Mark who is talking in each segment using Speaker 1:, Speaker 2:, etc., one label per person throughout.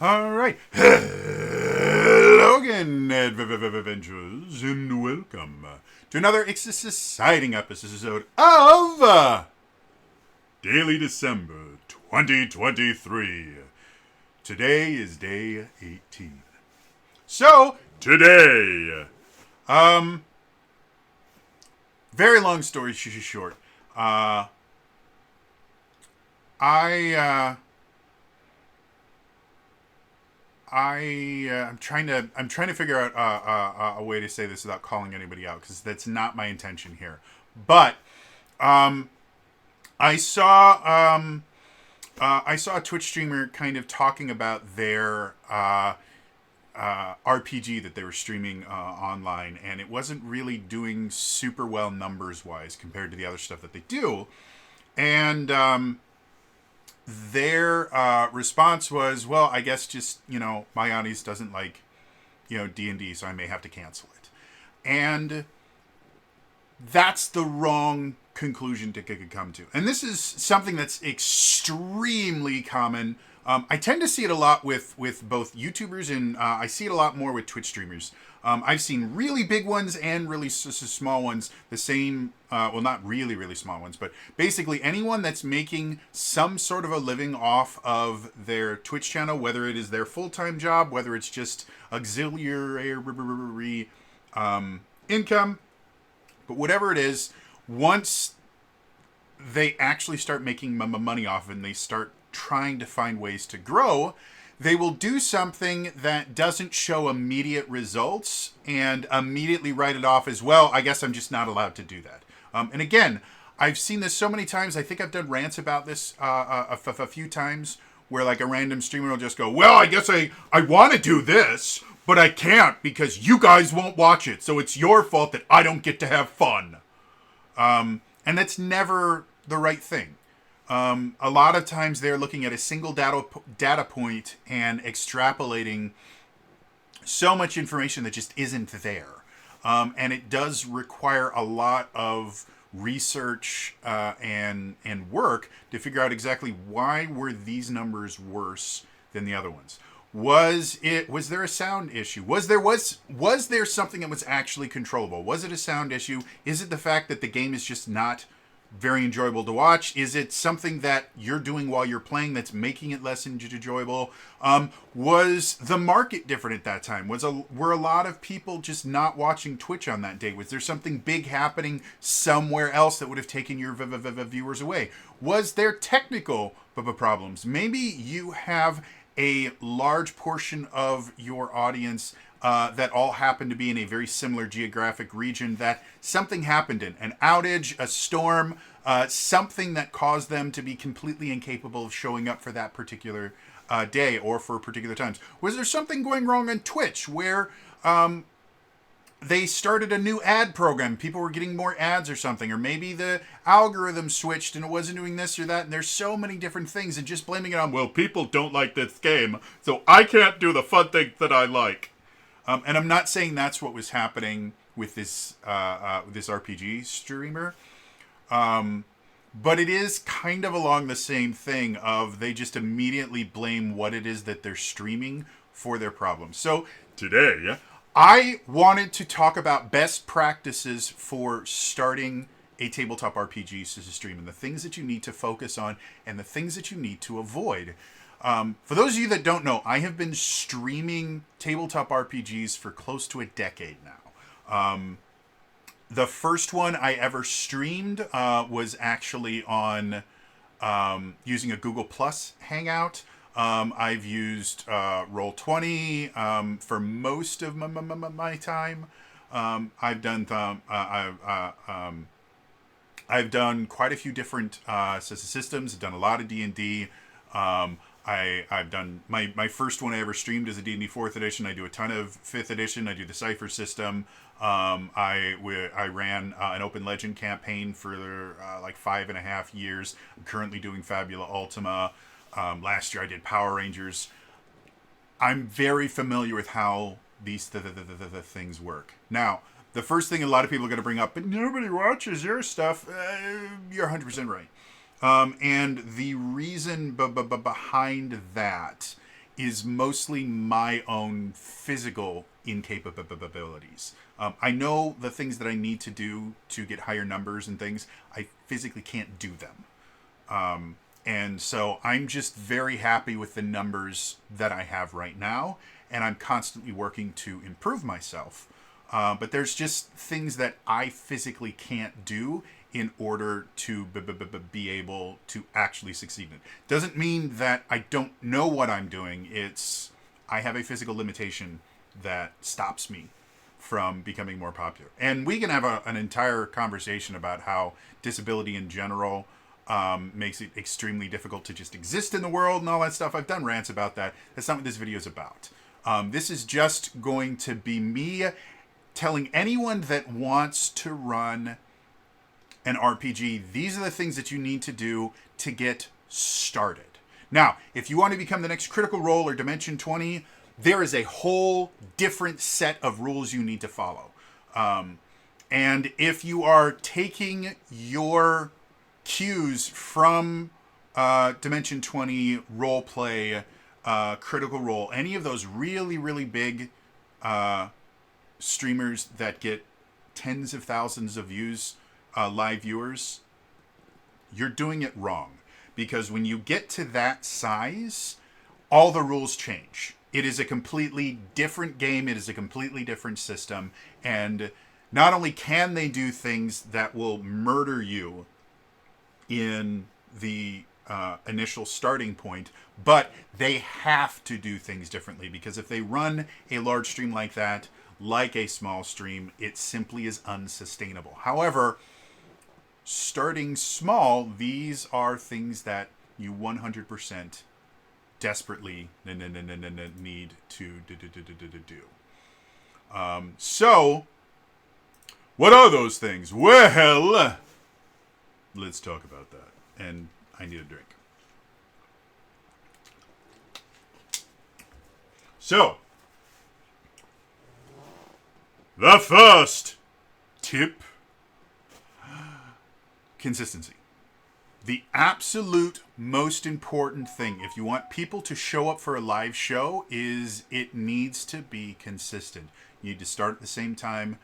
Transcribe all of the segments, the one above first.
Speaker 1: All right. Hello again, adventurers, and welcome to another exciting episode of Daily December 2023. Today is day 18. So, today, very long story short. I'm trying to figure out a way to say this without calling anybody out, because that's not my intention here. But I saw a Twitch streamer kind of talking about their RPG that they were streaming online, and it wasn't really doing super well numbers wise compared to the other stuff that they do. And their response was, well, I guess just, my audience doesn't like, D&D, so I may have to cancel it. And that's the wrong conclusion to come to. And this is something that's extremely common. I tend to see it a lot with both YouTubers, and I see it a lot more with Twitch streamers. I've seen really big ones and really small ones. The same, well, not really, really small ones, but basically anyone that's making some sort of a living off of their Twitch channel, whether it is their full-time job, whether it's just auxiliary income, but whatever it is, once they actually start making money off it and they start trying to find ways to grow, they will do something that doesn't show immediate results and immediately write it off as, well, I guess I'm just not allowed to do that. And again, I've seen this so many times. I think I've done rants about this a few times, where like a random streamer will just go, well, I guess I want to do this, but I can't because you guys won't watch it. So it's your fault that I don't get to have fun. And that's never the right thing. A lot of times they're looking at a single data point and extrapolating so much information that just isn't there. And it does require a lot of research and work to figure out exactly why were these numbers worse than the other ones. Was there a sound issue? Was there something that was actually controllable? Was it a sound issue? Is it the fact that the game is just not very enjoyable to watch? Is it something that you're doing while you're playing that's making it less enjoyable? Was the market different at that time? Were a lot of people just not watching Twitch on that day? Was there something big happening somewhere else that would have taken your viewers away? Was there technical problems? Maybe you have a large portion of your audience that all happen to be in a very similar geographic region that something happened in. An outage, a storm, something that caused them to be completely incapable of showing up for that particular day or for particular times. Was there something going wrong on Twitch where they started a new ad program, people were getting more ads or something, or maybe the algorithm switched and it wasn't doing this or that, and there's so many different things, and just blaming it on, well, people don't like this game, so I can't do the fun things that I like. And I'm not saying that's what was happening with this RPG streamer, but it is kind of along the same thing of they just immediately blame what it is that they're streaming for their problems. So today, I wanted to talk about best practices for starting a tabletop RPG stream and the things that you need to focus on and the things that you need to avoid. For those of you that don't know, I have been streaming tabletop RPGs for close to a decade now. The first one I ever streamed was actually on using a Google Plus Hangout. I've used Roll20 for most of my time. I've done quite a few different systems. I've done a lot of D&D. I've done my first one I ever streamed is a D&D 4th edition. I do a ton of 5th edition. I do the Cypher system. I ran an Open Legend campaign for like 5.5 years. I'm currently doing Fabula Ultima. Last year I did Power Rangers. I'm very familiar with how these things work. Now, the first thing a lot of people are going to bring up, but nobody watches your stuff. You're 100% right. And the reason behind that is mostly my own physical incapabilities. I know the things that I need to do to get higher numbers and things. I physically can't do them. And so I'm just very happy with the numbers that I have right now. And I'm constantly working to improve myself. But there's just things that I physically can't do in order to be able to actually succeed in it. Doesn't mean that I don't know what I'm doing. It's I have a physical limitation that stops me from becoming more popular. And we can have an entire conversation about how disability in general makes it extremely difficult to just exist in the world and all that stuff. I've done rants about that. That's not what this video is about. This is just going to be me telling anyone that wants to run an RPG, these are the things that you need to do to get started. Now, if you want to become the next Critical Role or Dimension 20, there is a whole different set of rules you need to follow. And if you are taking your cues from Dimension 20, Roleplay, Critical Role, any of those really, really big streamers that get tens of thousands of views, live viewers, you're doing it wrong. Because when you get to that size, all the rules change. It is a completely different game. It is a completely different system. And not only can they do things that will murder you in the initial starting point, but they have to do things differently. Because if they run a large stream like that, like a small stream, it simply is unsustainable. However, starting small, these are things that you 100% desperately need to do. So, what are those things? Well, let's talk about that. And I need a drink. So, the first tip: consistency. The absolute most important thing, if you want people to show up for a live show, is it needs to be consistent. You need to start at the same time.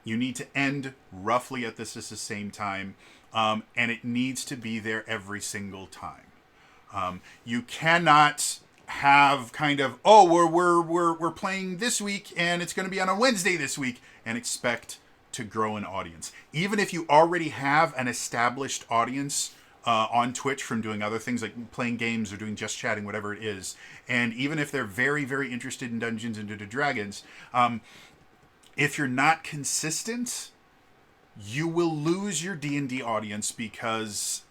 Speaker 1: You need to end roughly at the same time. And it needs to be there every single time. You cannot have kind of, we're playing this week and it's going to be on a Wednesday this week, and expect to grow an audience. Even if you already have an established audience on Twitch from doing other things like playing games or doing just chatting, whatever it is, and even if they're very, very interested in Dungeons and Dragons, if you're not consistent, you will lose your D&D audience, because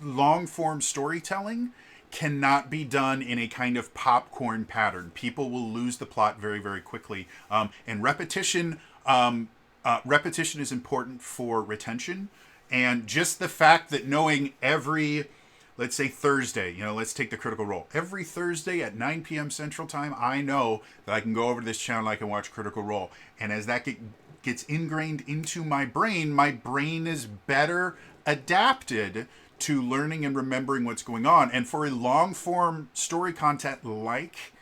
Speaker 1: long-form storytelling cannot be done in a kind of popcorn pattern. People will lose the plot very, very quickly. And repetition is important for retention. And just the fact that knowing every, let's say Thursday, let's take the Critical Role. Every Thursday at 9 p.m. Central Time, I know that I can go over to this channel, I can watch Critical Role. And as that gets ingrained into my brain is better adapted to learning and remembering what's going on. And for a long-form story content like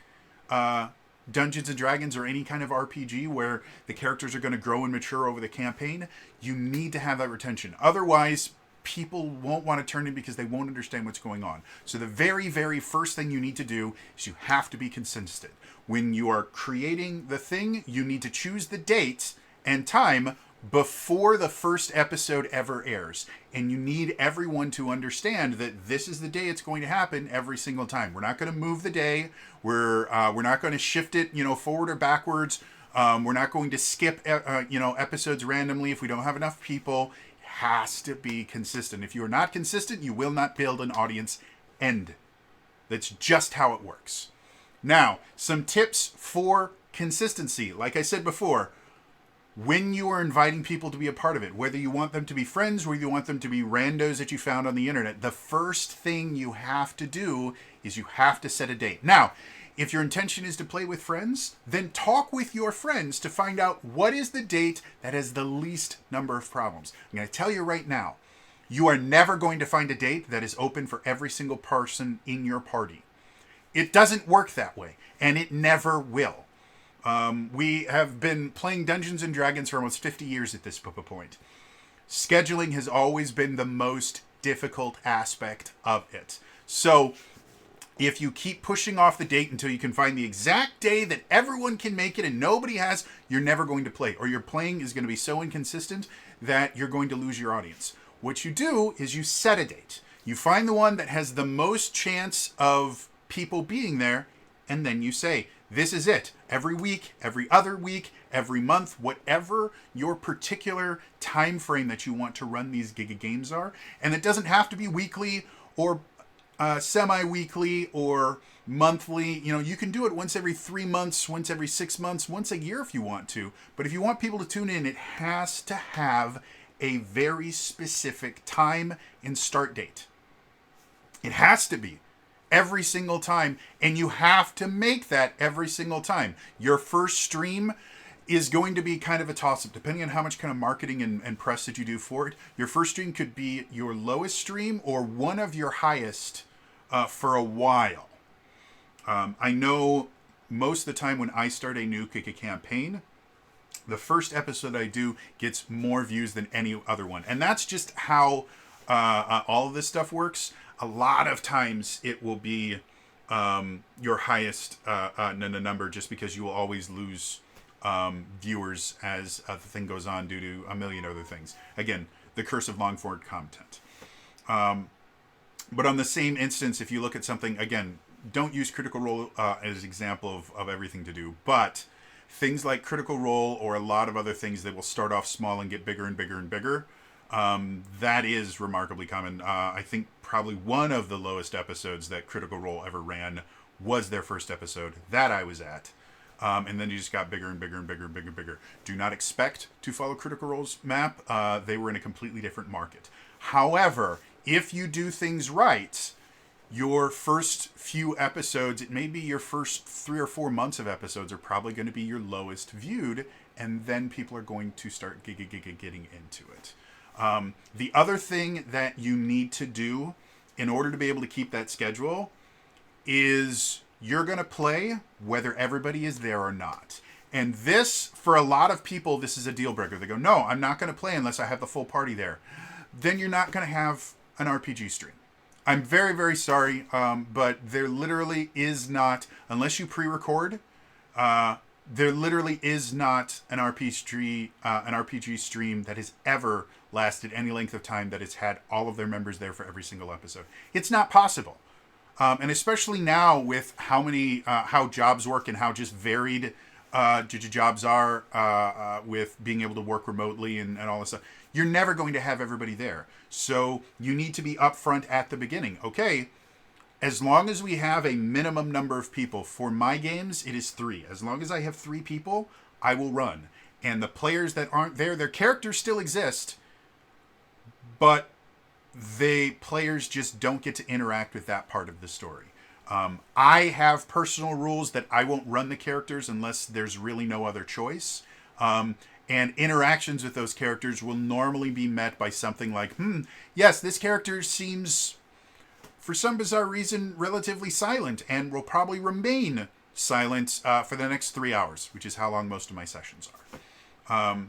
Speaker 1: Dungeons and Dragons or any kind of RPG where the characters are going to grow and mature over the campaign, you need to have that retention. Otherwise, people won't want to turn in because they won't understand what's going on. So the very, very first thing you need to do is you have to be consistent. When you are creating the thing, you need to choose the date and time before the first episode ever airs. And you need everyone to understand that this is the day it's going to happen every single time. We're not going to move the day. We're not going to shift it, forward or backwards. We're not going to skip, episodes randomly if we don't have enough people. It has to be consistent. If you are not consistent, you will not build an audience. End. That's just how it works. Now, some tips for consistency. Like I said before, when you are inviting people to be a part of it, whether you want them to be friends, whether you want them to be randos that you found on the internet, the first thing you have to do is you have to set a date. Now, if your intention is to play with friends, then talk with your friends to find out what is the date that has the least number of problems. I'm going to tell you right now, you are never going to find a date that is open for every single person in your party. It doesn't work that way, and it never will. We have been playing Dungeons and Dragons for almost 50 years at this point. Scheduling has always been the most difficult aspect of it. So if you keep pushing off the date until you can find the exact day that everyone can make it and nobody has, you're never going to play. Or your playing is going to be so inconsistent that you're going to lose your audience. What you do is you set a date. You find the one that has the most chance of people being there, and then you say, this is it. Every week, every other week, every month, whatever your particular time frame that you want to run these games are. And it doesn't have to be weekly or semi-weekly or monthly. You know, you can do it once every 3 months, once every 6 months, once a year if you want to. But if you want people to tune in, it has to have a very specific time and start date. It has to be every single time, and you have to make that every single time. Your first stream is going to be kind of a toss-up, depending on how much kind of marketing and press that you do for it. Your first stream could be your lowest stream or one of your highest for a while. I know most of the time when I start a new campaign, the first episode I do gets more views than any other one. And that's just how all of this stuff works. A lot of times it will be your highest number, just because you will always lose viewers as the thing goes on due to a million other things. Again, the curse of long form content. But on the same instance, if you look at something, again, don't use Critical Role as an example of everything to do, but things like Critical Role or a lot of other things that will start off small and get bigger and bigger and bigger, that is remarkably common. I think probably one of the lowest episodes that Critical Role ever ran was their first episode that I was at. And then you just got bigger and bigger and bigger and bigger and bigger. Do not expect to follow Critical Role's map. They were in a completely different market. However, if you do things right, your first few episodes, it may be your first 3 or 4 months of episodes are probably going to be your lowest viewed, and then people are going to start getting into it. The other thing that you need to do in order to be able to keep that schedule is you're going to play whether everybody is there or not. And this, for a lot of people, this is a deal breaker. They go, no, I'm not going to play unless I have the full party there. Then you're not going to have an RPG stream. I'm very, very sorry, but there literally is not, unless you pre-record, there literally is not an RPG stream that has ever lasted any length of time that has had all of their members there for every single episode. It's not possible. And especially now with how jobs work and how just varied jobs are with being able to work remotely and all this stuff, you're never going to have everybody there. So you need to be upfront at the beginning. Okay, as long as we have a minimum number of people, for my games, it is 3. As long as I have 3 people, I will run. And the players that aren't there, their characters still exist, but the players just don't get to interact with that part of the story. I have personal rules that I won't run the characters unless there's really no other choice. And interactions with those characters will normally be met by something like, yes, this character seems, for some bizarre reason, relatively silent and will probably remain silent for the next 3 hours, which is how long most of my sessions are.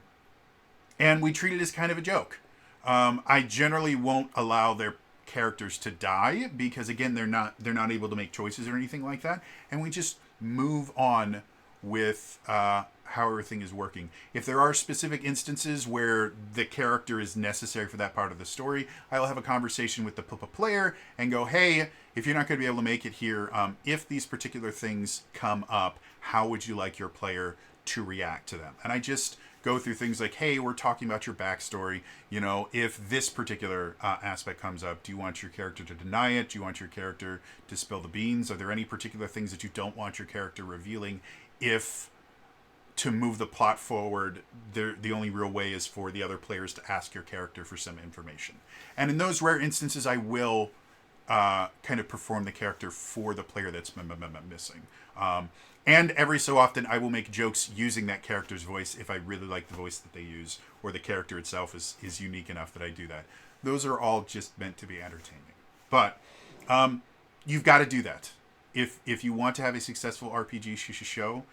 Speaker 1: And we treat it as kind of a joke. I generally won't allow their characters to die because, again, they're not able to make choices or anything like that, and we just move on with how everything is working. If there are specific instances where the character is necessary for that part of the story, I'll have a conversation with the player and go, hey, if you're not going to be able to make it here, if these particular things come up, how would you like your player to react to them? And I just go through things like, hey, we're talking about your backstory. You know, if this particular aspect comes up, do you want your character to deny it? Do you want your character to spill the beans? Are there any particular things that you don't want your character revealing? If to move the plot forward, the only real way is for the other players to ask your character for some information. And in those rare instances, I will kind of perform the character for the player that's missing. And every so often, I will make jokes using that character's voice if I really like the voice that they use, or the character itself is unique enough that I do that. Those are all just meant to be entertaining. But you've got to do that. if you want to have a successful RPG show,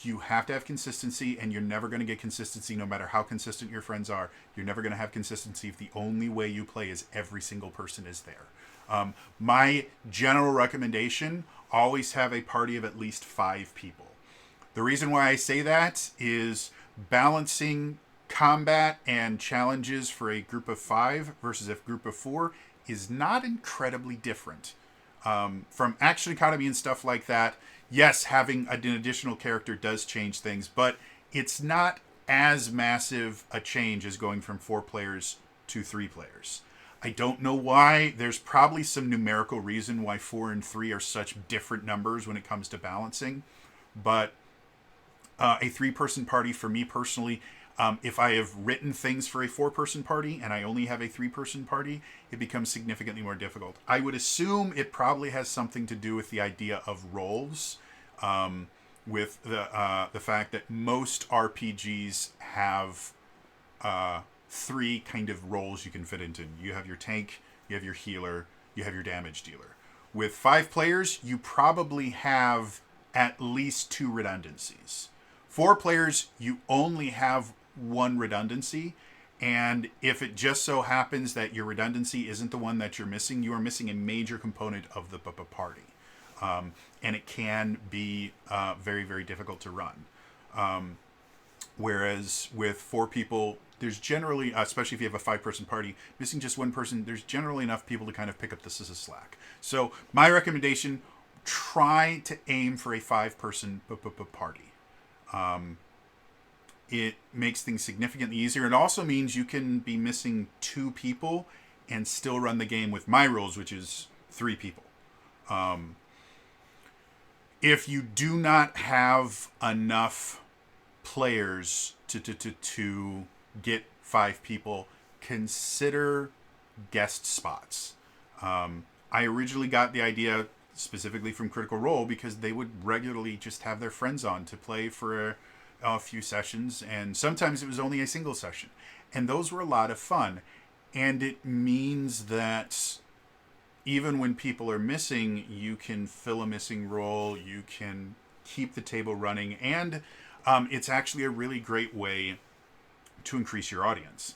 Speaker 1: you have to have consistency, and you're never going to get consistency no matter how consistent your friends are. You're never going to have consistency if the only way you play is every single person is there. My general recommendation, always have a party of at least 5 people. The reason why I say that is balancing combat and challenges for a group of 5 versus a group of 4 is not incredibly different. From action economy and stuff like that, yes, having an additional character does change things, but it's not as massive a change as going from 4 players to 3 players. I don't know why. There's probably some numerical reason why 4 and 3 are such different numbers when it comes to balancing, but a 3-person party for me personally, if I have written things for a 4-person party and I only have a 3-person party, it becomes significantly more difficult. I would assume it probably has something to do with the idea of roles, with the fact that most RPGs have 3 kind of roles you can fit into. You have your tank, you have your healer, you have your damage dealer. With 5 players, you probably have at least 2 redundancies. 4 players, you only have 1 redundancy, and if it just so happens that your redundancy isn't the one that you're missing, you are missing a major component of the party, and it can be very, very difficult to run. Whereas with 4 people, there's generally, especially if you have a 5-person party, missing just 1 person, there's generally enough people to kind of pick up the slack. So my recommendation, try to aim for a 5-person party. It makes things significantly easier. It also means you can be missing 2 people and still run the game with my rules, which is 3 people. If you do not have enough players to get 5 people, consider guest spots. I originally got the idea specifically from Critical Role because they would regularly just have their friends on to play for a few sessions, and sometimes it was only a single session, and those were a lot of fun. And it means that even when people are missing, you can fill a missing role, you can keep the table running, and it's actually a really great way to increase your audience,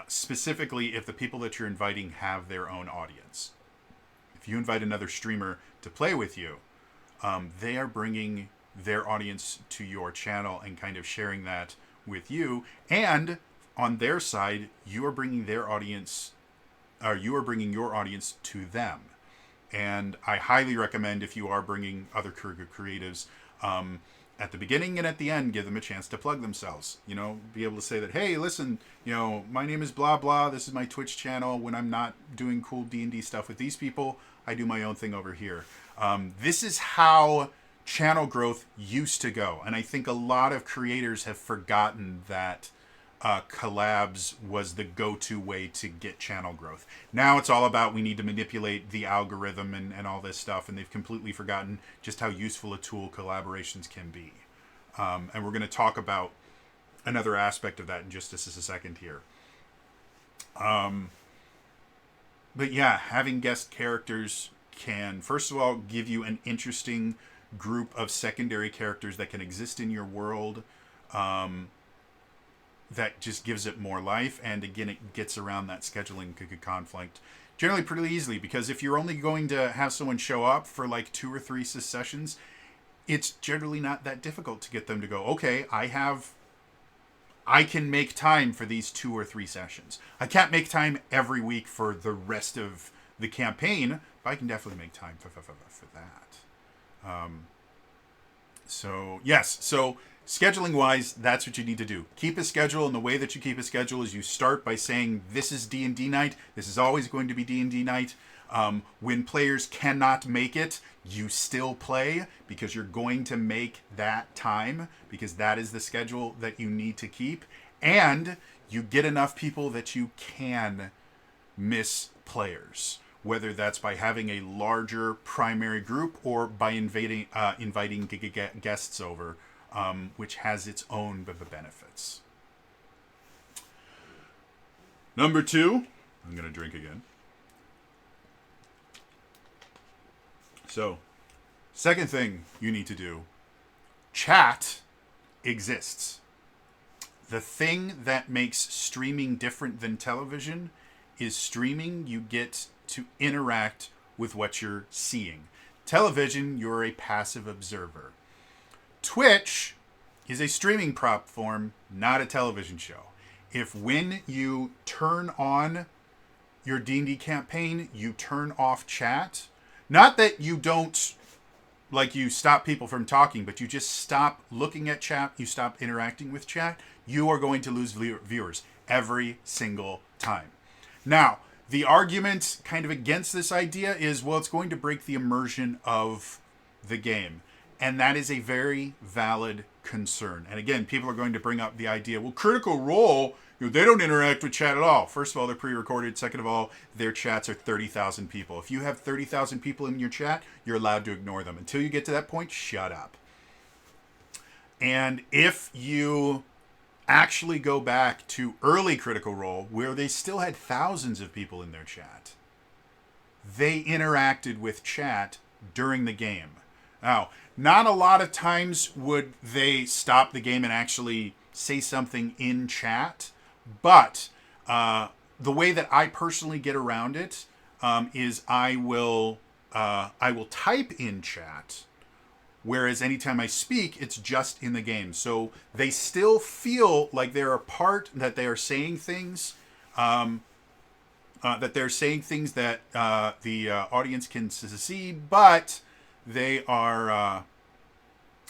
Speaker 1: specifically if the people that you're inviting have their own audience. If you invite another streamer to play with you, they are bringing their audience to your channel and kind of sharing that with you. And on their side, you are bringing their audience, or you are bringing your audience to them. And I highly recommend, if you are bringing other creatives, at the beginning and at the end, give them a chance to plug themselves. You know, be able to say that, hey, listen, you know, my name is blah blah. This is my Twitch channel. When I'm not doing cool D&D stuff with these people, I do my own thing over here. This is how channel growth used to go, and I think a lot of creators have forgotten that collabs was the go-to way to get channel growth. Now it's all about, we need to manipulate the algorithm and all this stuff, and they've completely forgotten just how useful a tool collaborations can be. And we're going to talk about another aspect of that in just a second here. But yeah, having guest characters can, first of all, give you an interesting group of secondary characters that can exist in your world, that just gives it more life. And again, it gets around that scheduling conflict generally pretty easily, because if you're only going to have someone show up for like 2 or 3 sessions, it's generally not that difficult to get them to go, okay, I can make time for these 2 or 3 sessions. I can't make time every week for the rest of the campaign, but I can definitely make time for that. So yes, so scheduling wise, that's what you need to do. Keep a schedule, and the way that you keep a schedule is you start by saying, this is D&D night. This is always going to be D&D night. When players cannot make it, you still play, because you're going to make that time, because that is the schedule that you need to keep. And you get enough people that you can miss players, whether that's by having a larger primary group or by inviting guests over, which has its own benefits. Number 2, I'm going to drink again. So, Second thing you need to do, chat exists. The thing that makes streaming different than television is streaming, you get to interact with what you're seeing. Television, you're a passive observer. Twitch is a streaming platform, not a television show. If when you turn on your D&D campaign, you turn off chat, not that you don't, like, you stop people from talking, but you just stop looking at chat, you stop interacting with chat, you are going to lose viewers every single time. Now, the argument kind of against this idea is, well, it's going to break the immersion of the game. And that is a very valid concern. And again, people are going to bring up the idea, well, Critical Role, they don't interact with chat at all. First of all, they're pre-recorded. Second of all, their chats are 30,000 people. If you have 30,000 people in your chat, you're allowed to ignore them. Until you get to that point, shut up. And if you actually go back to early Critical Role, where they still had thousands of people in their chat, they interacted with chat during the game. Now, not a lot of times would they stop the game and actually say something in chat, but the way that I personally get around it is I will type in chat, whereas anytime I speak, it's just in the game. So they still feel like they're a part, that they are saying things, that the audience can see, but they are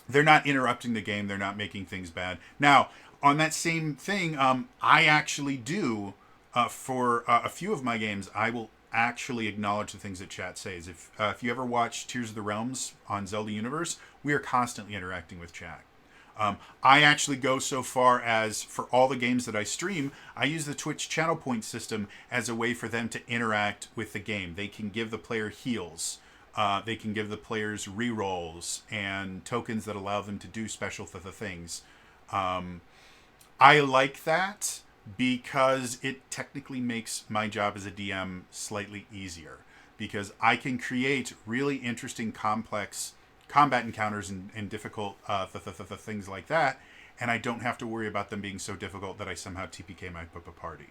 Speaker 1: they're not interrupting the game. They're not making things bad. Now, on that same thing, I actually do for a few of my games, I will actually acknowledge the things that chat says. If you ever watch Tears of the Realms on Zelda Universe, we are constantly interacting with chat. I actually go so far as, for all the games that I stream, I use the Twitch channel point system as a way for them to interact with the game. They can give the player heals. They can give the players rerolls and tokens that allow them to do special things. I like that because it technically makes my job as a DM slightly easier, because I can create really interesting, complex combat encounters and difficult things like that, and I don't have to worry about them being so difficult that I somehow TPK my party,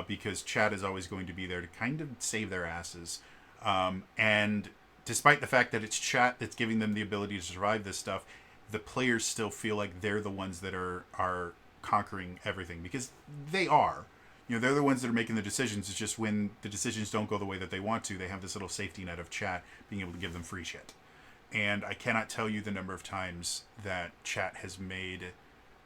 Speaker 1: because chat is always going to be there to kind of save their asses. And despite the fact that it's chat that's giving them the ability to survive this stuff, the players still feel like they're the ones that are conquering everything, because they are. They're the ones that are making the decisions. It's just when the decisions don't go the way that they want to, they have this little safety net of chat being able to give them free shit. And I cannot tell you the number of times that chat has made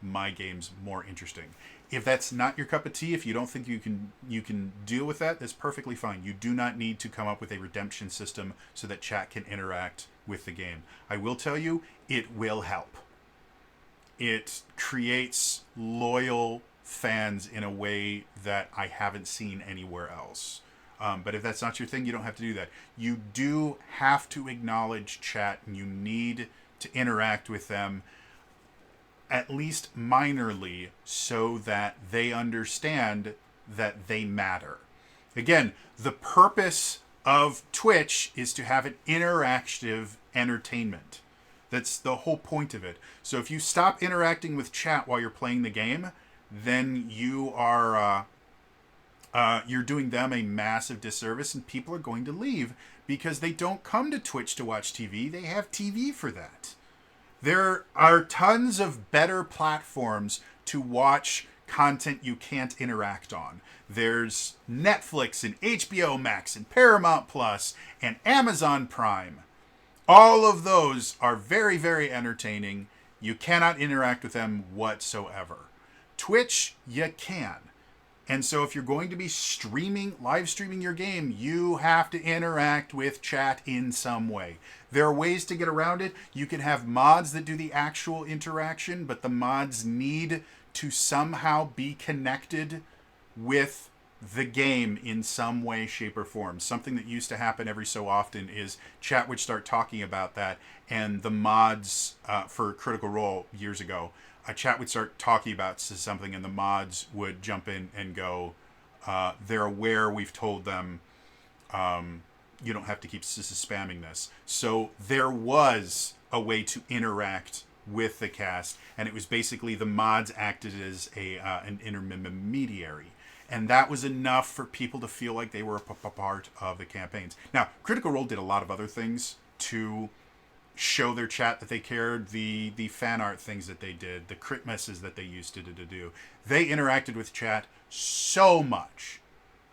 Speaker 1: my games more interesting. If that's not your cup of tea, if you don't think you can deal with that, that's perfectly fine. You do not need to come up with a redemption system so that chat can interact with the game. I will tell you, it will help. It creates loyal fans in a way that I haven't seen anywhere else. But if that's not your thing, you don't have to do that. You do have to acknowledge chat, and you need to interact with them, at least minorly, so that they understand that they matter. Again, the purpose of Twitch is to have an interactive entertainment. That's the whole point of it. So if you stop interacting with chat while you're playing the game, then you are you're doing them a massive disservice, and people are going to leave because they don't come to Twitch to watch TV. They have TV for that. There are tons of better platforms to watch content you can't interact on. There's Netflix and HBO Max and Paramount Plus and Amazon Prime. All of those are very, very entertaining. You cannot interact with them whatsoever. Twitch, you can. And so if you're going to be live streaming your game, you have to interact with chat in some way. There are ways to get around it. You can have mods that do the actual interaction, but the mods need to somehow be connected with the game in some way, shape, or form. Something that used to happen every so often is chat would start talking about that, and the mods for Critical Role years ago, chat would start talking about something, and the mods would jump in and go, they're aware we've told them you don't have to keep spamming this. So there was a way to interact with the cast, and it was basically the mods acted as an intermediary. And that was enough for people to feel like they were a part of the campaigns. Now, Critical Role did a lot of other things to show their chat that they cared. The fan art things that they did, the crit messes that they used to do. They interacted with chat so much.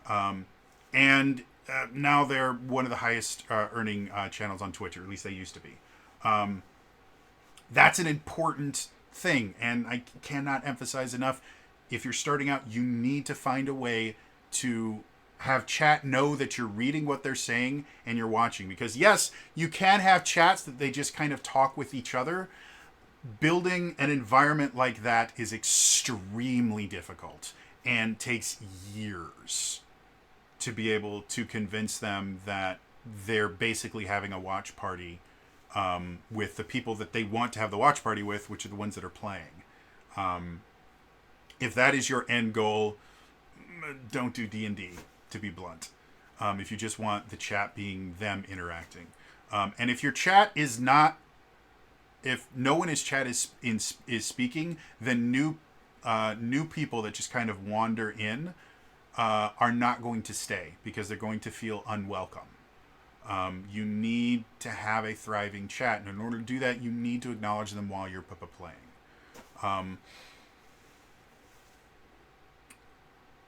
Speaker 1: And now they're one of the highest earning channels on Twitch, or at least they used to be. That's an important thing, and I cannot emphasize enough, if you're starting out, you need to find a way to have chat know that you're reading what they're saying and you're watching. Because yes, you can have chats that they just kind of talk with each other. Building an environment like that is extremely difficult and takes years to be able to convince them that they're basically having a watch party with the people that they want to have the watch party with, which are the ones that are playing. If that is your end goal, don't do D&D, to be blunt. If you just want the chat being them interacting. And if your chat is not, if no one in his chat is speaking, then new people that just kind of wander in are not going to stay because they're going to feel unwelcome. You need to have a thriving chat, and in order to do that, you need to acknowledge them while you're playing.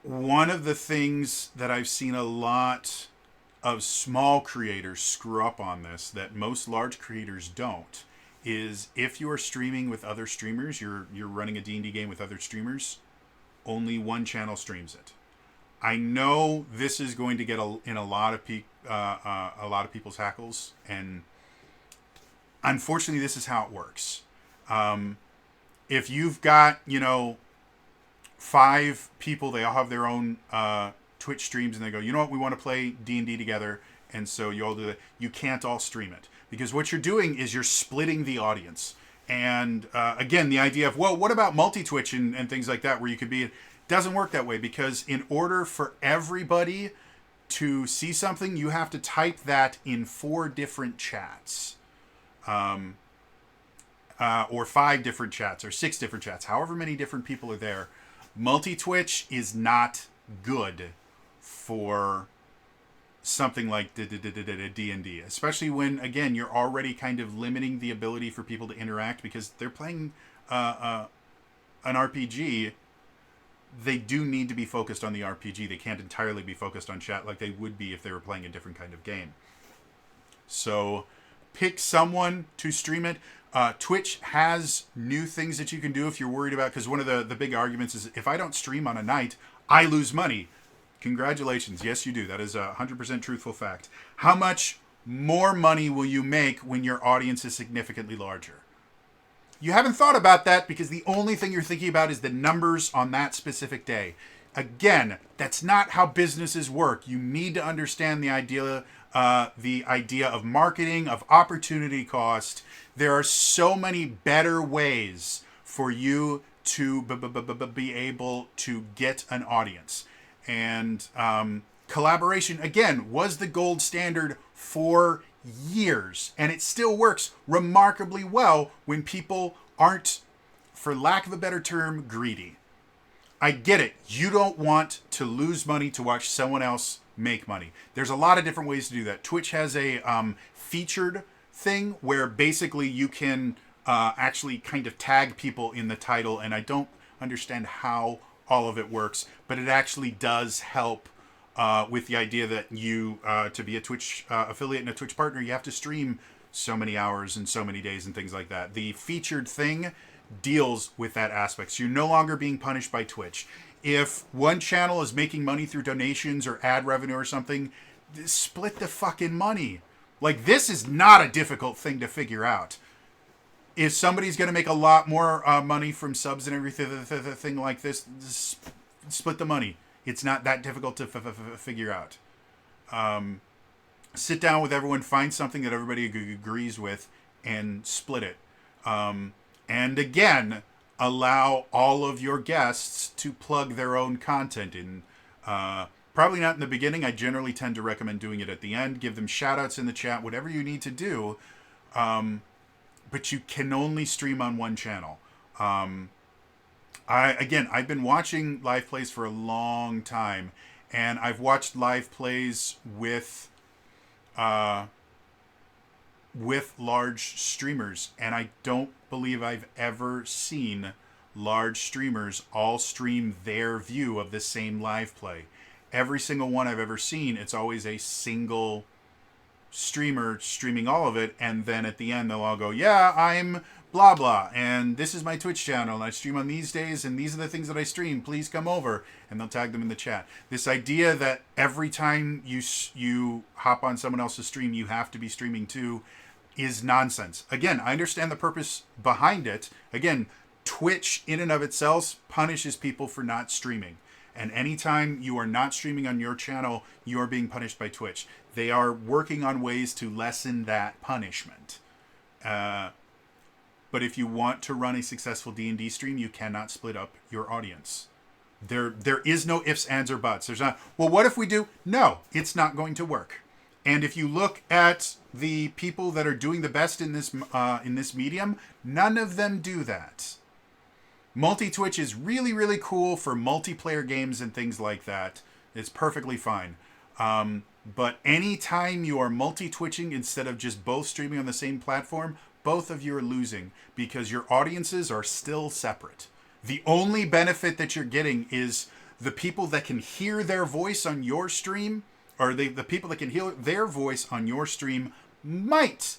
Speaker 1: One of the things that I've seen a lot of small creators screw up on this, that most large creators don't, is if you are streaming with other streamers, you're running a D&D game with other streamers, only one channel streams it. I know this is going to get in a lot of people's hackles, and unfortunately, this is how it works. If you've got 5 people, they all have their own Twitch streams, and they go, you know what, we want to play D&D together, and so you all do that. You can't all stream it, because what you're doing is you're splitting the audience. And again, the idea of, well, what about multi-Twitch and things like that, where you could be, doesn't work that way, because in order for everybody to see something, you have to type that in 4 different chats. Or 5 different chats, or 6 different chats, however many different people are there. Multi-Twitch is not good for something like D&D, especially when, again, you're already kind of limiting the ability for people to interact because they're playing an RPG. They do need to be focused on the RPG. They can't entirely be focused on chat like they would be if they were playing a different kind of game. So pick someone to stream it. Twitch has new things that you can do if you're worried about, because one of the big arguments is, if I don't stream on a night, I lose money. Congratulations. Yes, you do. That is a 100% truthful fact. How much more money will you make when your audience is significantly larger? You haven't thought about that because the only thing you're thinking about is the numbers on that specific day. Again, that's not how businesses work. You need to understand the idea of marketing, of opportunity cost. There are so many better ways for you to be able to get an audience. And collaboration, again, was the gold standard for years. And it still works remarkably well when people aren't, for lack of a better term, greedy. I get it. You don't want to lose money to watch someone else make money. There's a lot of different ways to do that. Twitch has a featured thing where basically you can actually kind of tag people in the title, and I don't understand how all of it works, but it actually does help with the idea that you, to be a Twitch affiliate and a Twitch partner, you have to stream so many hours and so many days and things like that. The featured thing deals with that aspect. So you're no longer being punished by Twitch. If one channel is making money through donations or ad revenue or something, split the fucking money. Like, this is not a difficult thing to figure out. If somebody's going to make a lot more money from subs and everything like this, split the money. It's not that difficult to figure out. Sit down with everyone, find something that everybody agrees with, and split it. And again, allow all of your guests to plug their own content in. Probably not in the beginning. I generally tend to recommend doing it at the end. Give them shout outs in the chat, whatever you need to do. But you can only stream on one channel. I've been watching live plays for a long time, and I've watched live plays with large streamers, and I don't believe I've ever seen large streamers all stream their view of the same live play. Every single one I've ever seen, it's always a single streamer streaming all of it, and then at the end they'll all go, yeah, I'm blah blah, and this is my Twitch channel, and I stream on these days, and these are the things that I stream, please come over, and they'll tag them in the chat. This idea that every time you hop on someone else's stream you have to be streaming too is nonsense. Again, I understand the purpose behind it. Again, Twitch in and of itself punishes people for not streaming. And anytime you are not streaming on your channel, you are being punished by Twitch. They are working on ways to lessen that punishment. But if you want to run a successful D&D stream, you cannot split up your audience. There is no ifs, ands, or buts. There's not, well, what if we do? No, it's not going to work. And if you look at the people that are doing the best in this medium, none of them do that. Multi-Twitch is really, really cool for multiplayer games and things like that. It's perfectly fine. But anytime you are multi-Twitching instead of just both streaming on the same platform, both of you are losing because your audiences are still separate. The only benefit that you're getting is the people that can hear their voice on your stream, or the people that can hear their voice on your stream might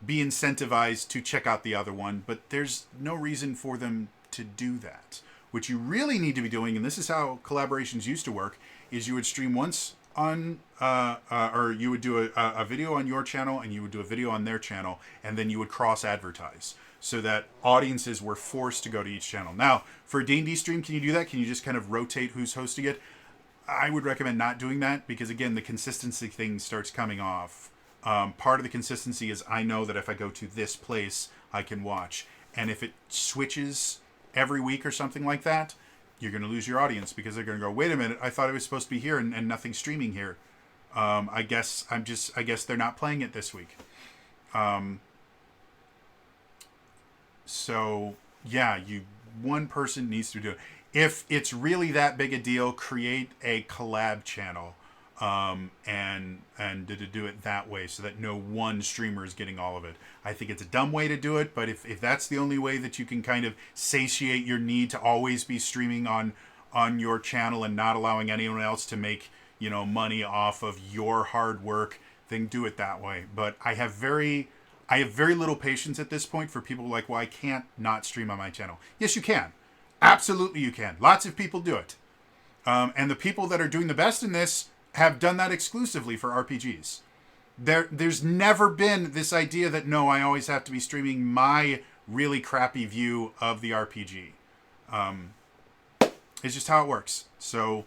Speaker 1: be incentivized to check out the other one, but there's no reason for them to do that. What you really need to be doing, and this is how collaborations used to work, is you would stream once on, or you would do a video on your channel and you would do a video on their channel, and then you would cross-advertise so that audiences were forced to go to each channel. Now, for a D&D stream, can you do that? Can you just kind of rotate who's hosting it? I would recommend not doing that because, again, the consistency thing starts coming off. Part of the consistency is I know that if I go to this place, I can watch. And if it switches every week or something like that, you're going to lose your audience because they're going to go, wait a minute, I thought it was supposed to be here and nothing's streaming here. I guess they're not playing it this week. So yeah, one person needs to do it. If it's really that big a deal, create a collab channel, and to do it that way so that no one streamer is getting all of it. I think it's a dumb way to do it, but if that's the only way that you can kind of satiate your need to always be streaming on your channel and not allowing anyone else to make, money off of your hard work, then do it that way. But I have very little patience at this point for people like, well, I can't not stream on my channel. Yes, you can. Absolutely you can. Lots of people do it. And the people that are doing the best in this have done that exclusively for RPGs. There's never been this idea that, no, I always have to be streaming my really crappy view of the RPG. It's just how it works. So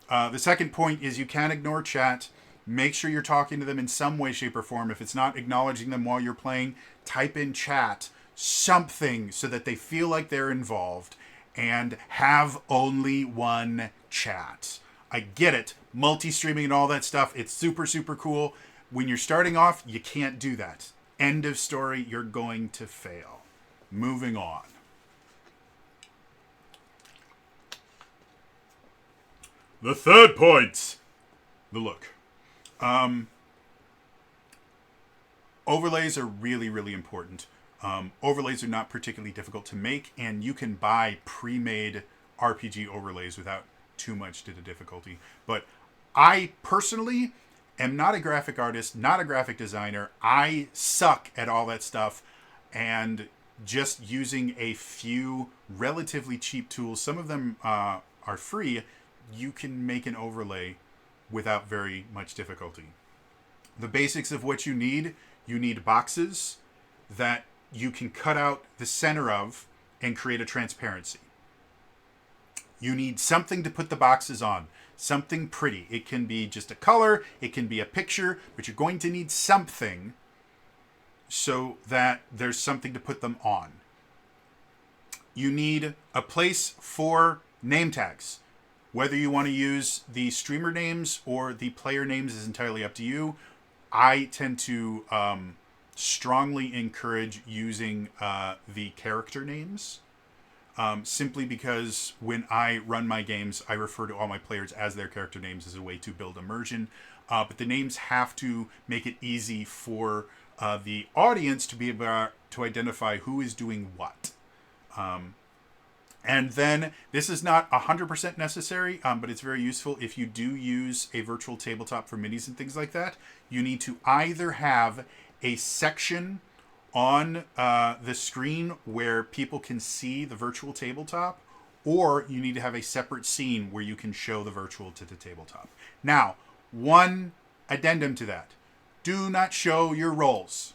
Speaker 1: the second point is you can ignore chat. Make sure you're talking to them in some way, shape, or form. If it's not acknowledging them while you're playing, type in chat something so that they feel like they're involved. And have only one chat. I get it. Multi-streaming and all that stuff. It's super, super cool. When you're starting off, you can't do that. End of story. You're going to fail. Moving on. The third point. The look. Overlays are really, really important. Overlays are not particularly difficult to make, and you can buy pre-made RPG overlays without too much to the difficulty. But I personally am not a graphic artist, not a graphic designer. I suck at all that stuff, and just using a few relatively cheap tools, some of them are free, you can make an overlay without very much difficulty. The basics of what you need boxes that you can cut out the center of and create a transparency. You need something to put the boxes on. Something pretty. It can be just a color, it can be a picture, but you're going to need something so that there's something to put them on. You need a place for name tags. Whether you want to use the streamer names or the player names is entirely up to you. I tend to strongly encourage using the character names. Simply because when I run my games, I refer to all my players as their character names as a way to build immersion. But the names have to make it easy for the audience to be able to identify who is doing what. And then this is not 100% necessary, but it's very useful if you do use a virtual tabletop for minis and things like that. You need to either have a section on the screen where people can see the virtual tabletop, or you need to have a separate scene where you can show the virtual to the tabletop. Now, one addendum to that. Do not show your rolls.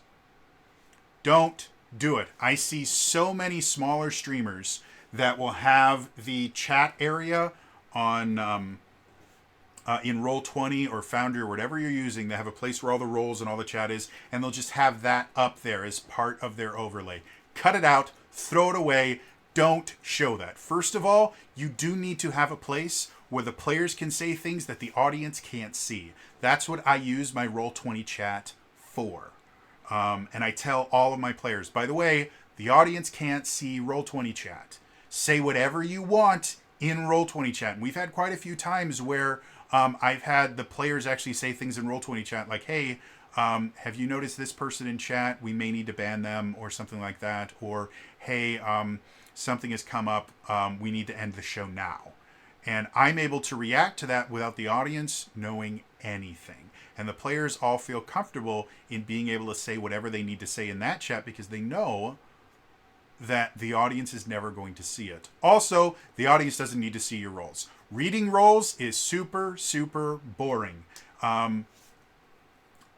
Speaker 1: Don't do it. I see so many smaller streamers that will have the chat area on in Roll20 or Foundry or whatever you're using. They have a place where all the rolls and all the chat is, and they'll just have that up there as part of their overlay. Cut it out, throw it away, don't show that. First of all, you do need to have a place where the players can say things that the audience can't see. That's what I use my Roll20 chat for. And I tell all of my players, by the way, the audience can't see Roll20 chat. Say whatever you want in Roll20 chat. And we've had quite a few times where I've had the players actually say things in Roll20 chat like, hey, have you noticed this person in chat? We may need to ban them or something like that. Or, hey, something has come up. We need to end the show now. And I'm able to react to that without the audience knowing anything. And the players all feel comfortable in being able to say whatever they need to say in that chat because they know that the audience is never going to see it. Also, the audience doesn't need to see your rolls. Reading rolls is super, super boring.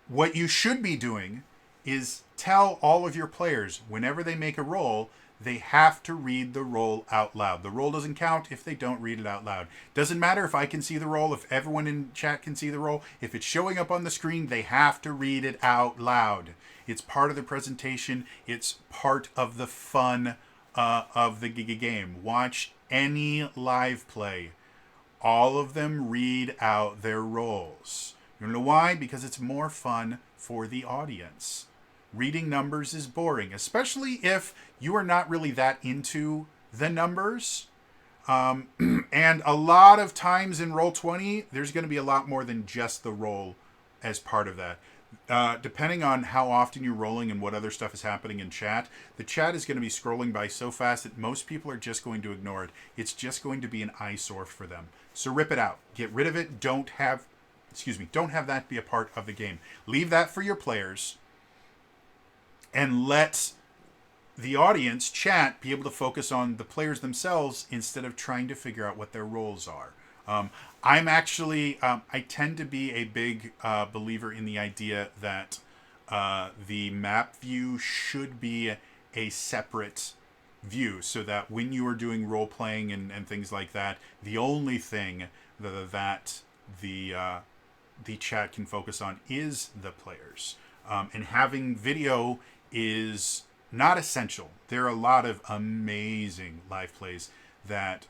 Speaker 1: What you should be doing is tell all of your players whenever they make a roll, they have to read the roll out loud. The roll doesn't count if they don't read it out loud. Doesn't matter if I can see the roll, if everyone in chat can see the roll. If it's showing up on the screen, they have to read it out loud. It's part of the presentation. It's part of the fun of the game. Watch any live play. All of them read out their rolls. You know why? Because it's more fun for the audience. Reading numbers is boring, especially if you are not really that into the numbers. And a lot of times in Roll20, there's going to be a lot more than just the roll as part of that. Depending on how often you're rolling and what other stuff is happening in chat, the chat is going to be scrolling by so fast that most people are just going to ignore it. It's just going to be an eyesore for them. So rip it out. Get rid of it. Don't have that be a part of the game. Leave that for your players. And let the audience, chat, be able to focus on the players themselves instead of trying to figure out what their roles are. I'm actually, I tend to be a big believer in the idea that the map view should be a separate view so that when you are doing role playing and things like that, the only thing that the chat can focus on is the players. And having video is not essential. There are a lot of amazing live plays that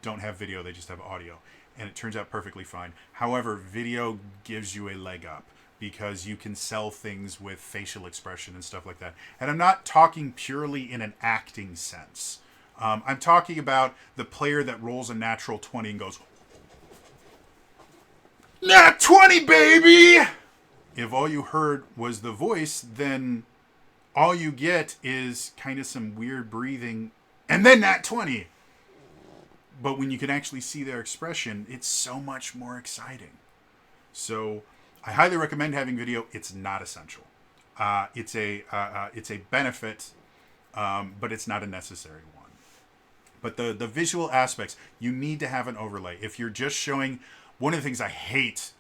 Speaker 1: don't have video, they just have audio. And it turns out perfectly fine. However, video gives you a leg up because you can sell things with facial expression and stuff like that. And I'm not talking purely in an acting sense. I'm talking about the player that rolls a natural 20 and goes, Nat 20, baby! If all you heard was the voice, then all you get is kind of some weird breathing, and then Nat 20. But when you can actually see their expression, it's so much more exciting. So I highly recommend having video. It's not essential. It's a benefit, but it's not a necessary one. But the visual aspects, you need to have an overlay. If you're just showing, one of the things I hate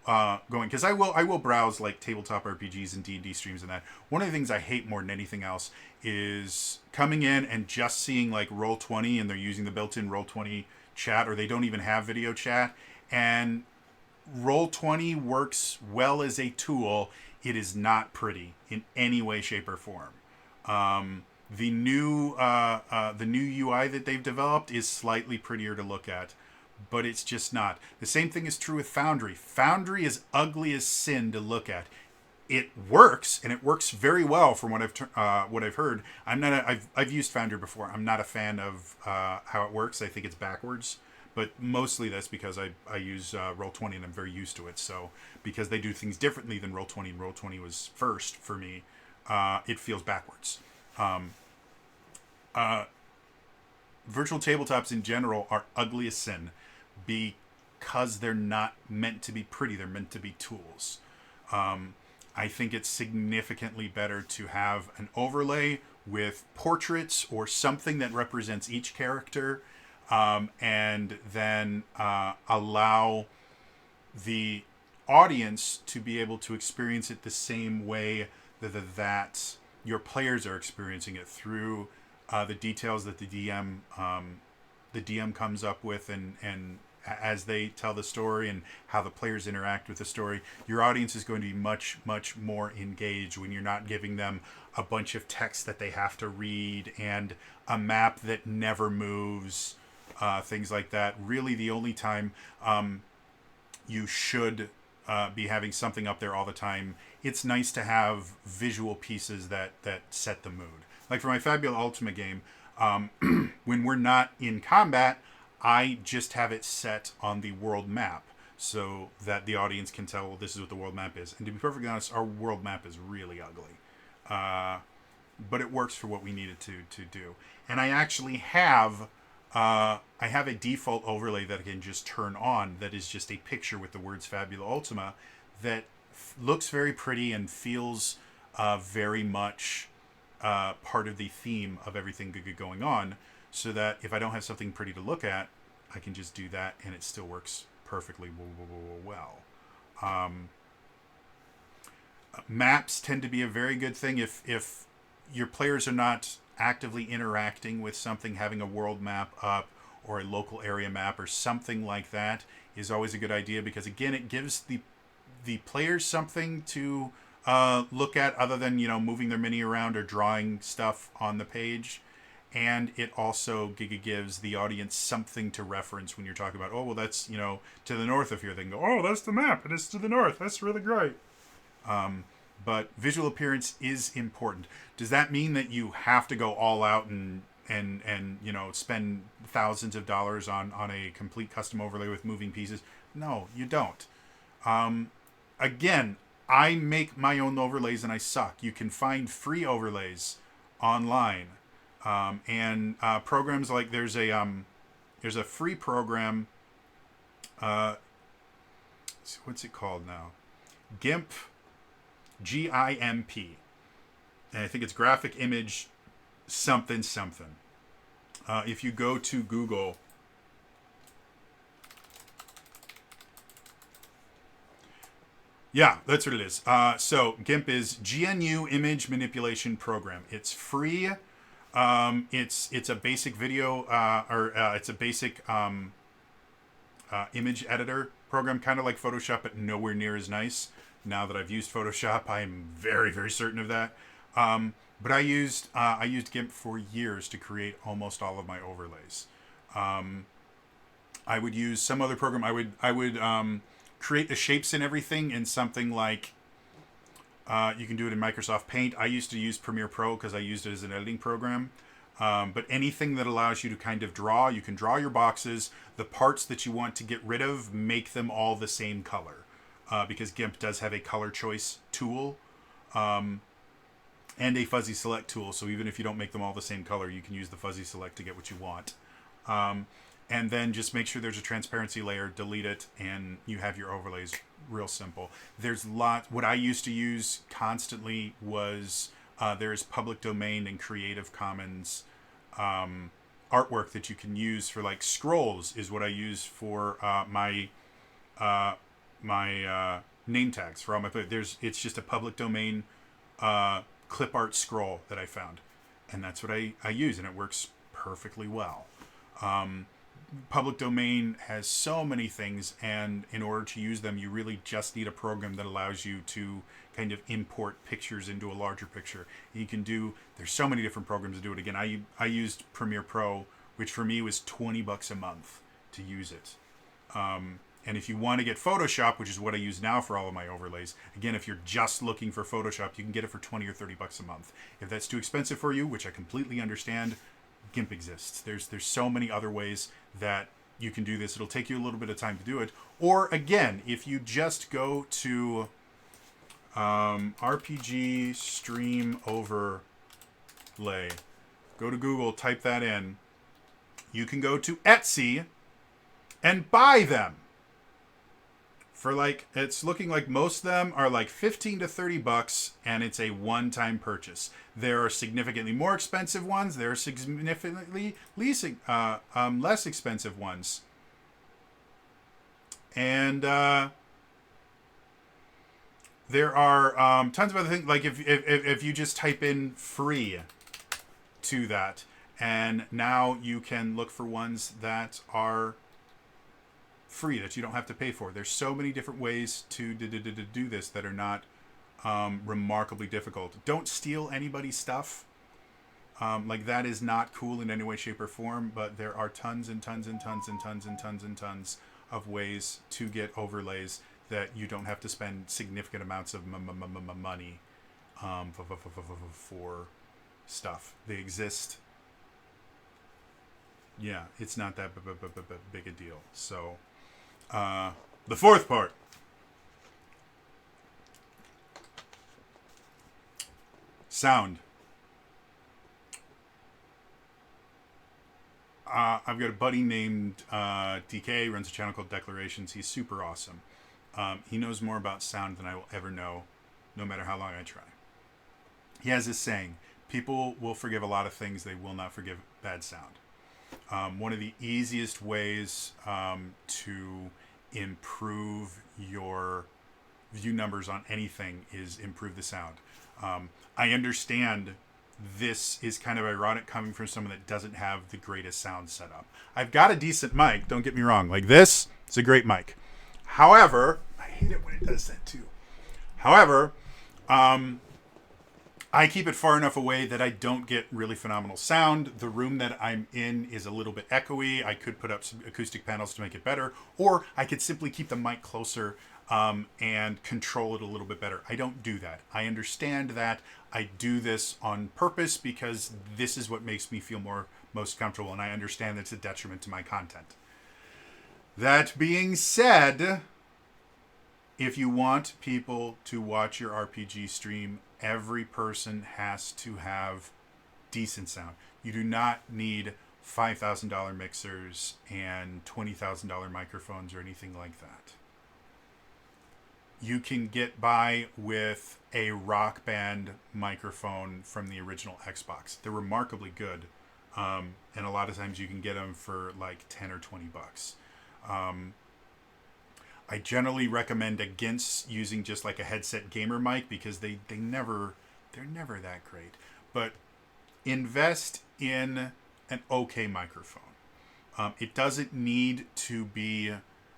Speaker 1: going, because I will browse like tabletop RPGs and D&D streams and that. One of the things I hate more than anything else is coming in and just seeing like Roll20 and they're using the built-in Roll20 chat, or they don't even have video chat. And Roll20 works well as a tool. It is not pretty in any way, shape, or form. The new UI that they've developed is slightly prettier to look at, but it's just not. The same thing is true with Foundry. Foundry is ugly as sin to look at. It works, and it works very well from what I've heard. I've used Foundry before. I'm not a fan of how it works. I think it's backwards, but mostly that's because I use Roll20 and I'm very used to it. So because they do things differently than Roll20, and Roll20 was first for me, it feels backwards. Virtual tabletops in general are ugly as sin because they're not meant to be pretty. They're meant to be tools. I think it's significantly better to have an overlay with portraits or something that represents each character, and then allow the audience to be able to experience it the same way that your players are experiencing it through the details that the DM comes up with, and as they tell the story and how the players interact with the story. Your audience is going to be much, much more engaged when you're not giving them a bunch of text that they have to read and a map that never moves, things like that. Really, the only time you should be having something up there all the time, it's nice to have visual pieces that set the mood. Like for my Fabula Ultima game, when we're not in combat, I just have it set on the world map so that the audience can tell, well, this is what the world map is. And to be perfectly honest, our world map is really ugly. But it works for what we need it to do. And I actually have I have a default overlay that I can just turn on that is just a picture with the words Fabula Ultima that looks very pretty and feels very much part of the theme of everything going on, so that if I don't have something pretty to look at, I can just do that and it still works perfectly well. Maps tend to be a very good thing if your players are not actively interacting with something. Having a world map up or a local area map or something like that is always a good idea, because again, it gives the players something to look at other than moving their mini around or drawing stuff on the page. And it also gives the audience something to reference when you're talking about, oh, well, that's, to the north of here. They can go, oh, that's the map. It is to the north. That's really great. But visual appearance is important. Does that mean that you have to go all out and spend thousands of dollars on a complete custom overlay with moving pieces? No, you don't. Again, I make my own overlays and I suck. You can find free overlays online. And programs like there's a free program. What's it called now? GIMP, GIMP, and I think it's graphic image something. If you go to Google, yeah, that's what it is. So GIMP is GNU Image Manipulation Program. It's free. It's a basic video it's a basic image editor program, kind of like Photoshop, but nowhere near as nice. Now that I've used Photoshop, I'm very, very certain of that. But I used GIMP for years to create almost all of my overlays. I would use some other program. I would create the shapes and everything in something like you can do it in Microsoft Paint. I used to use Premiere Pro because I used it as an editing program. But anything that allows you to kind of draw, you can draw your boxes. The parts that you want to get rid of, make them all the same color. Because GIMP does have a color choice tool and a fuzzy select tool. So even if you don't make them all the same color, you can use the fuzzy select to get what you want. And then just make sure there's a transparency layer, delete it, and you have your overlays. Real simple. There's what I used to use constantly was there's public domain and Creative Commons artwork that you can use for, like, scrolls is what I use for my name tags for all my it's just a public domain clip art scroll that I found, and that's what I use, and it works perfectly well. Public domain has so many things, and in order to use them, you really just need a program that allows you to kind of import pictures into a larger picture. And you can there's so many different programs to do it. Again, I used Premiere Pro, which for me was $20 a month to use it. And if you want to get Photoshop, which is what I use now for all of my overlays, again, if you're just looking for Photoshop, you can get it for 20 or 30 bucks a month. If that's too expensive for you, which I completely understand, GIMP exists. There's so many other ways that you can do this. It'll take you a little bit of time to do it. Or again, if you just go to RPG Stream Overlay, go to Google, type that in. You can go to Etsy and buy them. For like, it's looking like most of them are like 15 to 30 bucks, and it's a one-time purchase. There are significantly more expensive ones. There are significantly less expensive ones. And there are tons of other things. Like if you just type in free to that, and now you can look for ones that are free that you don't have to pay for. There's so many different ways to do this that are not remarkably difficult. Don't steal anybody's stuff. Like that is not cool in any way, shape, or form. But there are tons and tons and tons and tons and tons and tons of ways to get overlays that you don't have to spend significant amounts of money for stuff. They exist. Yeah, it's not that big a deal. So. The fourth part. Sound. I've got a buddy named DK, runs a channel called Declarations. He's super awesome. He knows more about sound than I will ever know, no matter how long I try. He has this saying, people will forgive a lot of things, they will not forgive bad sound. One of the easiest ways to improve your view numbers on anything is improve the sound. I understand this is kind of ironic coming from someone that doesn't have the greatest sound setup. I've got a decent mic, don't get me wrong. Like this, it's a great mic. However, I hate it when it does that too. However, I keep it far enough away that I don't get really phenomenal sound. The room that I'm in is a little bit echoey. I could put up some acoustic panels to make it better, or I could simply keep the mic closer and control it a little bit better. I don't do that. I understand that. I do this on purpose because this is what makes me feel most comfortable, and I understand that it's a detriment to my content. That being said, if you want people to watch your RPG stream, every person has to have decent sound. You do not need $5,000 mixers and $20,000 microphones or anything like that. You can get by with a Rock Band microphone from the original Xbox. They're remarkably good. And a lot of times you can get them for like 10 or 20 bucks. I generally recommend against using just like a headset gamer mic because they're never that great. But invest in an okay microphone. It doesn't need to be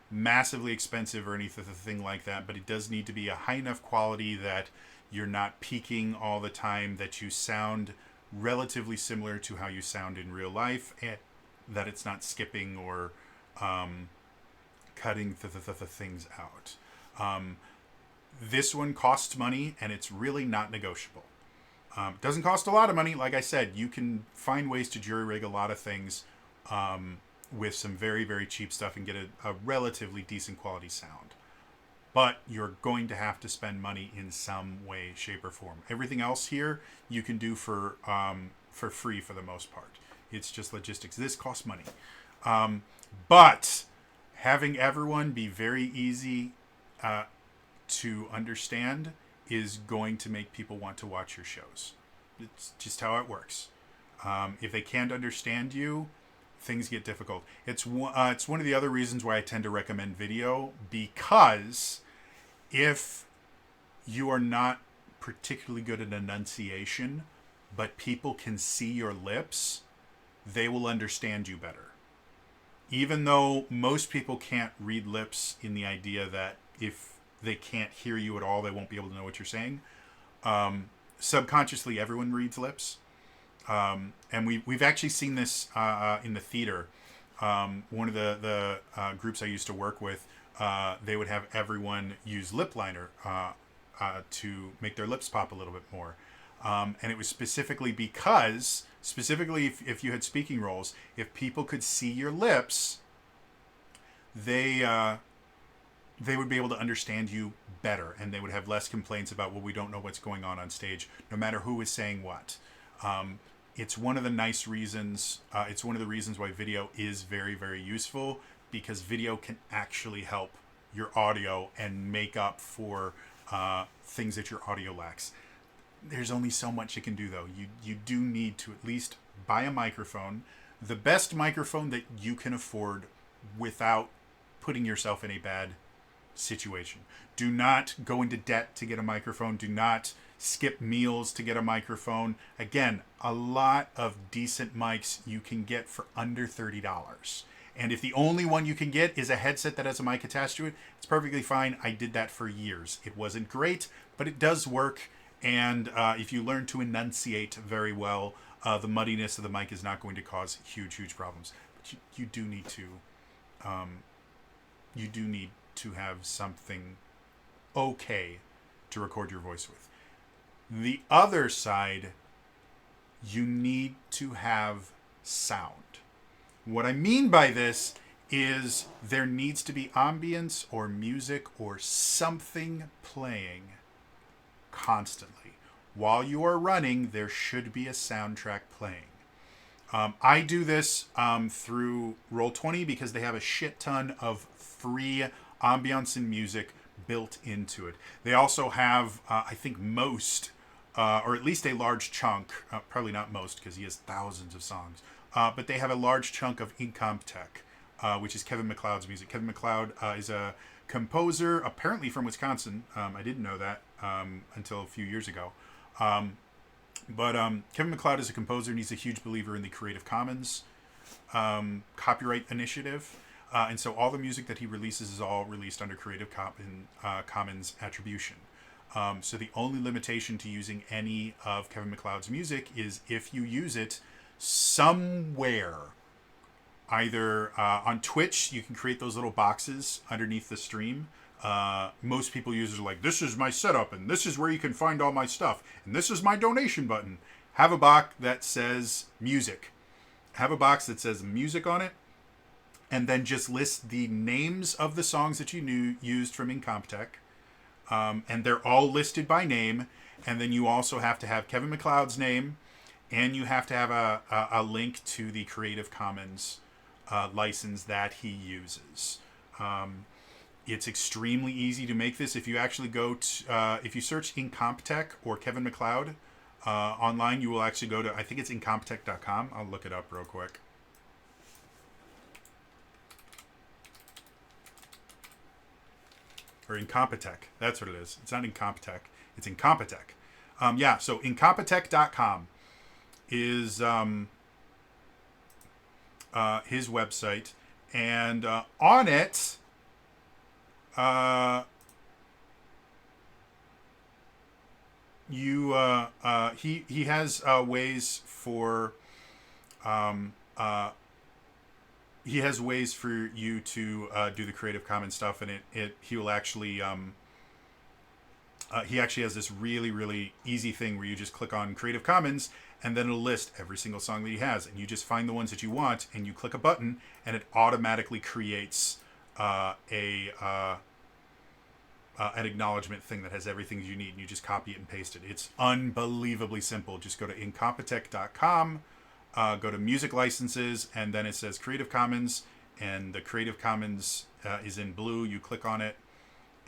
Speaker 1: massively expensive or anything like that, but it does need to be a high enough quality that you're not peaking all the time, that you sound relatively similar to how you sound in real life, and that it's not skipping or cutting the things out. This one costs money, and it's really not negotiable. Doesn't cost a lot of money. Like I said, you can find ways to jury rig a lot of things with some very, very cheap stuff and get a relatively decent quality sound. But you're going to have to spend money in some way, shape, or form. Everything else here you can do for free for the most part. It's just logistics. This costs money. But having everyone be very easy to understand is going to make people want to watch your shows. It's just how it works. If they can't understand you, things get difficult. It's one of the other reasons why I tend to recommend video, because if you are not particularly good at enunciation, but people can see your lips, they will understand you better. Even though most people can't read lips in the idea that if they can't hear you at all, they won't be able to know what you're saying. Subconsciously, everyone reads lips. And we've actually seen this in the theater. One of the groups I used to work with, they would have everyone use lip liner to make their lips pop a little bit more. And it was specifically because, specifically if you had speaking roles, if people could see your lips, they would be able to understand you better, and they would have less complaints about, well, we don't know what's going on stage, no matter who is saying what. It's one of the nice reasons. It's one of the reasons why video is very, very useful, because video can actually help your audio and make up for things that your audio lacks. There's only so much you can do, though. You do need to at least buy a microphone, the best microphone that you can afford, without putting yourself in a bad situation. Do not go into debt to get a microphone. Do not skip meals to get a microphone. Again, a lot of decent mics you can get for under $30. And if the only one you can get is a headset that has a mic attached to it, it's perfectly fine. I did that for years. It wasn't great, but it does work. And if you learn to enunciate very well, the muddiness of the mic is not going to cause huge problems. But you do need to have something okay to record your voice with. The other side, you need to have sound. What I mean by this is there needs to be ambience or music or something playing constantly. While you are running, there should be a soundtrack playing. I do this through Roll20 because they have a shit ton of free ambience and music built into it. They also have, I think, most, or at least a large chunk, probably not most because he has thousands of songs, but they have a large chunk of Incompetech, which is Kevin MacLeod's music. Kevin MacLeod is a composer, apparently from Wisconsin. I didn't know that until a few years ago. But Kevin MacLeod is a composer, and he's a huge believer in the Creative Commons copyright initiative. And so all the music that he releases is all released under Creative Commons attribution. So the only limitation to using any of Kevin MacLeod's music is if you use it somewhere. Either on Twitch, you can create those little boxes underneath the stream. Most people use it like, this is my setup, and this is where you can find all my stuff, and this is my donation button. Have a box that says music. Have a box that says music on it, and then just list the names of the songs that you used from Incompetech. And they're all listed by name. And then you also have to have Kevin MacLeod's name, and you have to have a link to the Creative Commons license that he uses. It's extremely easy to make this. If you actually go to, if you search Incompetech or Kevin MacLeod online, you will actually go to, I think it's incompetech.com. I'll look it up real quick. Or Incompetech. That's what it is. It's not Incompetech. It's Incompetech. Yeah, so incompetech.com is his website. And on it, he has ways for he has ways for you to do the Creative Commons stuff, and he will actually he actually has this really easy thing where you just click on Creative Commons, and then it'll list every single song that he has, and you just find the ones that you want, and you click a button, and it automatically creates an acknowledgement thing that has everything you need, and you just copy it and paste it. It's unbelievably simple. Just go to incompetech.com, go to music licenses, and then it says Creative Commons, and the Creative Commons is in blue. You click on it,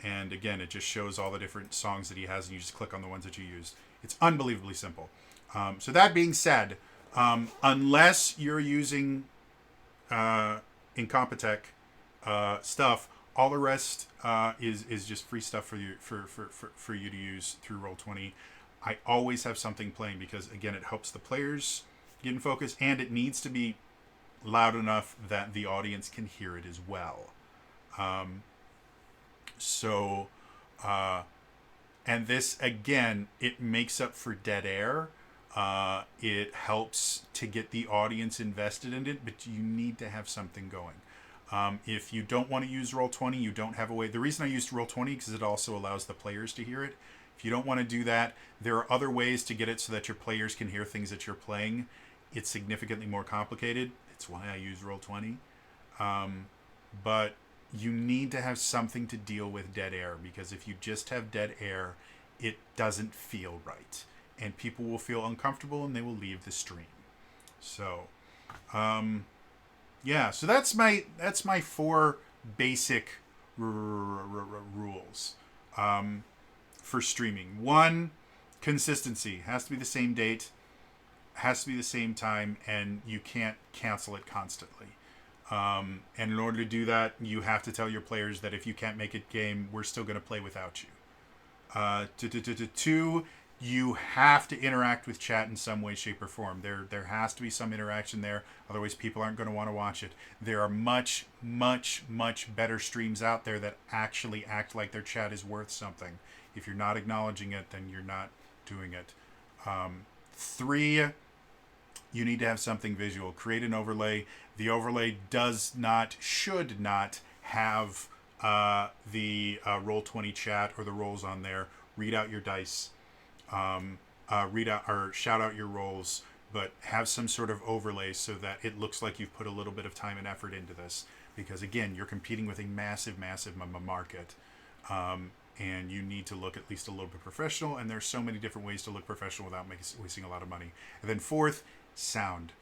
Speaker 1: and again, it just shows all the different songs that he has, and you just click on the ones that you used. It's unbelievably simple. So that being said, unless you're using Incompetech stuff, all the rest is just free stuff for you for you to use through Roll20. I always have something playing because, again, it helps the players get in focus, and it needs to be loud enough that the audience can hear it as well. And this, again, it makes up for dead air. It helps to get the audience invested in it, but you need to have something going. If you don't want to use Roll20, you don't have a way. The reason I used Roll20 because it also allows the players to hear it. If you don't want to do that, there are other ways to get it so that your players can hear things that you're playing. It's significantly more complicated. It's why I use Roll20. But you need to have something to deal with dead air, because if you just have dead air, it doesn't feel right. And people will feel uncomfortable and they will leave the stream. So, yeah, so that's my 4 basic rules for streaming. 1, consistency. Has to be the same date, has to be the same time, and you can't cancel it constantly. And in order to do that, you have to tell your players that if you can't make it game, we're still going to play without you. 2, you have to interact with chat in some way, shape, or form. There has to be some interaction there. Otherwise, people aren't going to want to watch it. There are much, much, much better streams out there that actually act like their chat is worth something. If you're not acknowledging it, then you're not doing it. 3, you need to have something visual. Create an overlay. The overlay should not have the Roll20 chat or the rolls on there. Read out your dice. Read out or shout out your rolls, but have some sort of overlay so that it looks like you've put a little bit of time and effort into this. Because again, you're competing with a massive, massive market. And you need to look at least a little bit professional, and there's so many different ways to look professional without wasting a lot of money. And then 4th, sound.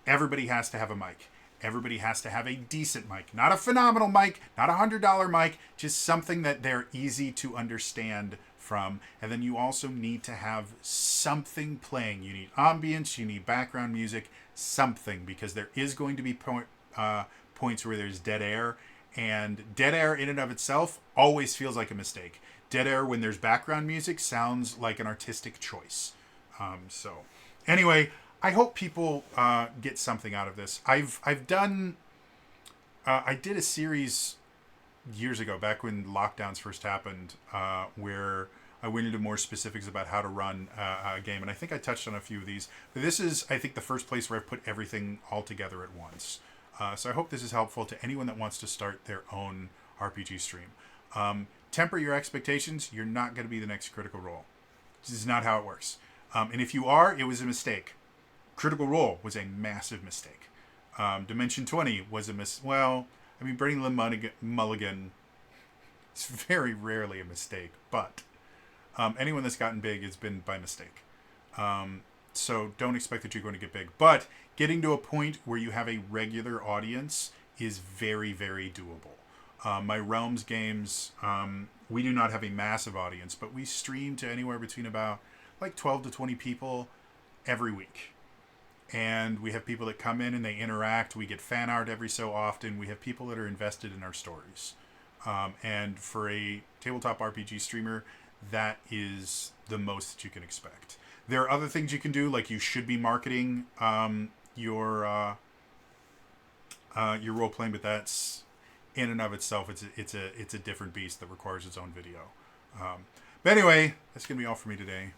Speaker 1: Everybody has to have a mic. Everybody has to have a decent mic. Not a phenomenal mic, not a $100 mic, just something that they're easy to understand from. And then you also need to have something playing. You need ambience, you need background music, something, because there is going to be points where there's dead air. And dead air in and of itself always feels like a mistake. Dead air when there's background music sounds like an artistic choice. So anyway, I hope people get something out of this. I've done... I did a series years ago, back when lockdowns first happened, where I went into more specifics about how to run a game. And I think I touched on a few of these. But this is, I think, the first place where I've put everything all together at once. So I hope this is helpful to anyone that wants to start their own RPG stream. Temper your expectations. You're not going to be the next Critical Role. This is not how it works. And if you are, it was a mistake. Critical Role was a massive mistake. Dimension 20 was Bernie Lynn Mulligan is very rarely a mistake, but anyone that's gotten big has been by mistake. So don't expect that you're going to get big. But getting to a point where you have a regular audience is very, very doable. My Realms games, we do not have a massive audience, but we stream to anywhere between about 12 to 20 people every week. And we have people that come in and they interact. We get fan art every so often. We have people that are invested in our stories. And for a tabletop RPG streamer, that is the most that you can expect. There are other things you can do, like you should be marketing your role playing, but that's in and of itself, it's a different beast that requires its own video. But anyway, that's gonna be all for me today.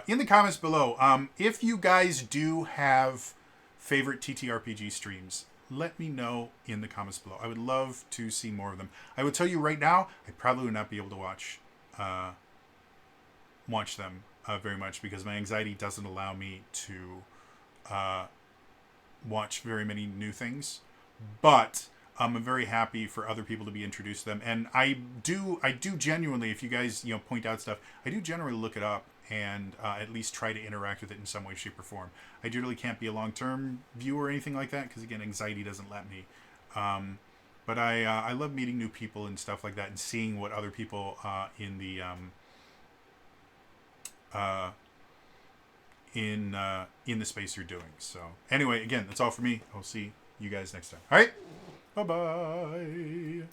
Speaker 1: In the comments below, if you guys do have favorite TTRPG streams, let me know in the comments below. I would love to see more of them. I would tell you right now, I probably would not be able to watch them very much, because my anxiety doesn't allow me to watch very many new things. But I'm very happy for other people to be introduced to them, and I do genuinely, if you guys point out stuff, I do generally look it up and at least try to interact with it in some way, shape, or form. I generally can't be a long-term viewer or anything like that, because again, anxiety doesn't let me. But I love meeting new people and stuff like that, and seeing what other people in the space you're doing. So anyway, again, that's all for me. I'll see you guys next time. All right, bye bye.